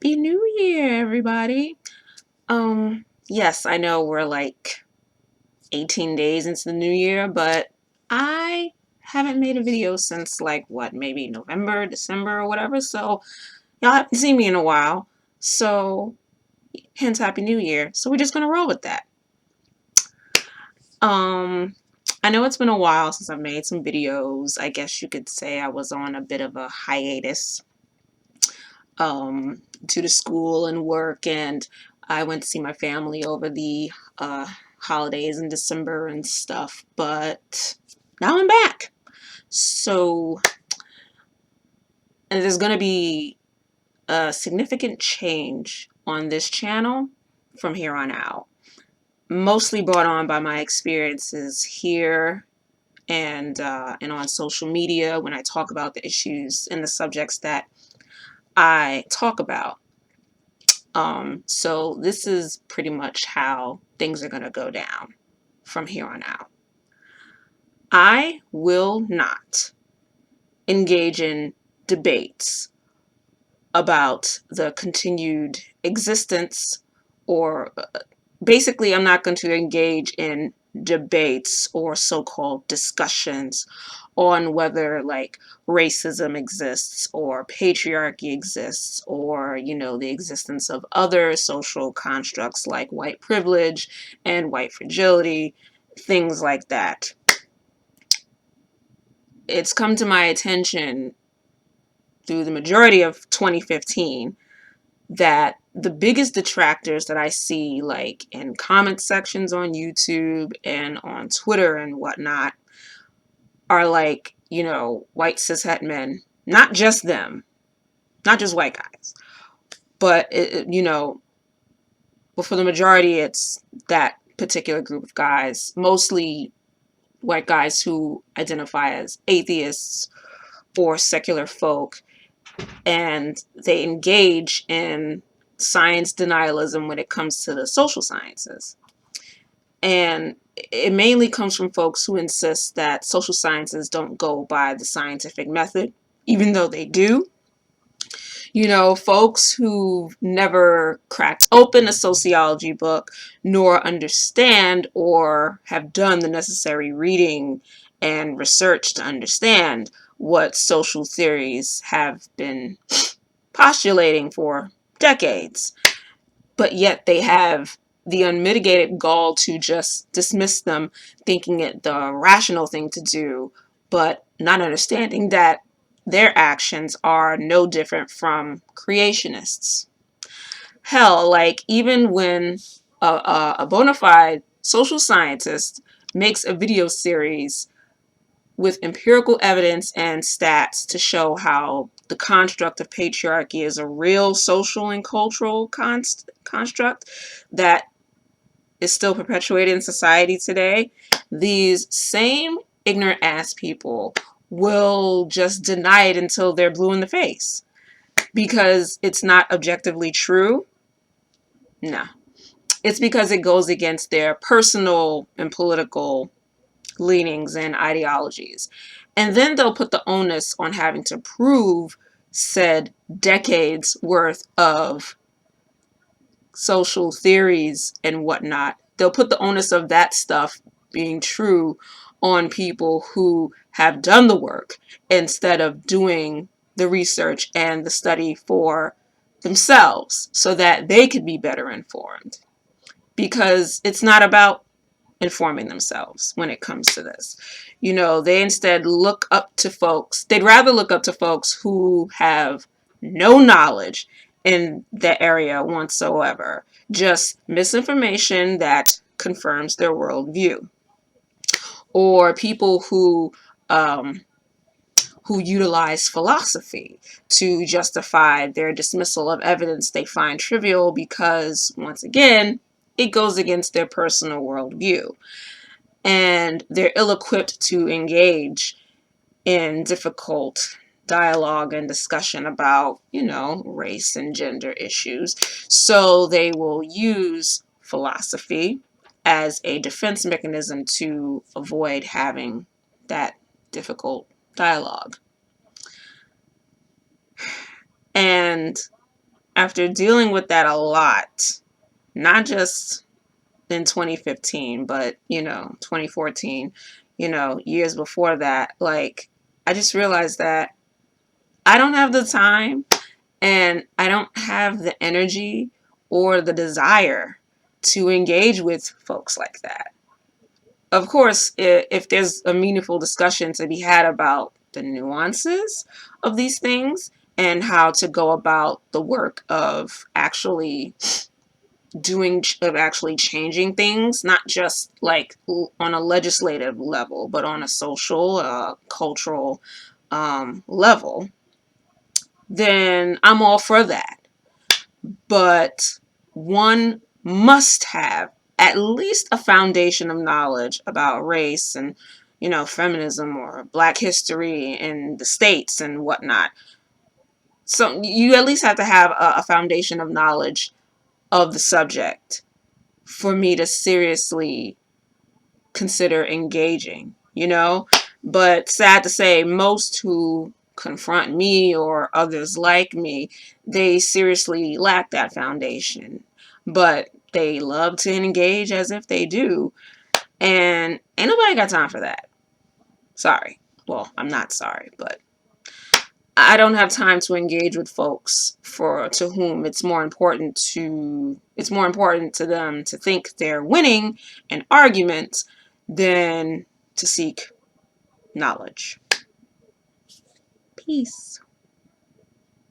Happy New Year, everybody. Yes, I know we're like 18 days into the new year, but I haven't made a video since like what, maybe November, December, or whatever. So y'all haven't seen me in a while. So hence Happy New Year. So we're just gonna roll with that. Um, I know it's been a while since I've made some videos. I guess you could say I was on a bit of a hiatus. Due to school and work, and I went to see my family over the holidays in December and stuff, but now I'm back. So, and there's going to be a significant change on this channel from here on out, mostly brought on by my experiences here and on social media when I talk about the issues and the subjects that I talk about. So this is pretty much how things are going to go down from here on out. I will not engage in debates about the continued existence, or basically I'm not going to engage in debates or so-called discussions on whether like racism exists or patriarchy exists, or the existence of other social constructs like white privilege and white fragility, things like that. It's come to my attention through the majority of 2015 that the biggest detractors that I see like in comment sections on YouTube and on Twitter and whatnot are like, white cishet men. Not just them, not just white guys, but but for the majority it's that particular group of guys, mostly white guys who identify as atheists or secular folk, and they engage in science denialism when it comes to the social sciences. And it mainly comes from folks who insist that social sciences don't go by the scientific method, even though they do. Folks who've never cracked open a sociology book, nor understand or have done the necessary reading and research to understand what social theories have been postulating for decades. But yet they have the unmitigated gall to just dismiss them, thinking it the rational thing to do, but not understanding that their actions are no different from creationists. Hell, like even when a bona fide social scientist makes a video series with empirical evidence and stats to show how the construct of patriarchy is a real social and cultural construct that is still perpetuated in society today, these same ignorant ass people will just deny it until they're blue in the face because it's not objectively true. No, it's because it goes against their personal and political leanings and ideologies. And then they'll put the onus on having to prove said decades worth of social theories and whatnot. They'll put the onus of that stuff being true on people who have done the work instead of doing the research and the study for themselves so that they could be better informed. Because it's not about informing themselves when it comes to this. They instead look up to folks. They'd rather look up to folks who have no knowledge in the area whatsoever, just misinformation that confirms their worldview, or people who utilize philosophy to justify their dismissal of evidence they find trivial because, once again, it goes against their personal worldview. And they're ill-equipped to engage in difficult dialogue and discussion about, race and gender issues. So they will use philosophy as a defense mechanism to avoid having that difficult dialogue. And after dealing with that a lot, not just in 2015, but 2014, years before that, like, I just realized that I don't have the time and I don't have the energy or the desire to engage with folks like that. Of course, if there's a meaningful discussion to be had about the nuances of these things and how to go about the work of actually changing things, not just like on a legislative level, but on a social, cultural level, then I'm all for that. But one must have at least a foundation of knowledge about race and, feminism or Black history in the States and whatnot. So you at least have to have a foundation of knowledge of the subject for me to seriously consider engaging. But sad to say, most who confront me or others like me, they seriously lack that foundation. But they love to engage as if they do. And ain't nobody got time for that. Sorry. Well, I'm not sorry, but I don't have time to engage with folks to whom it's more important to them to think they're winning an argument than to seek knowledge. Peace.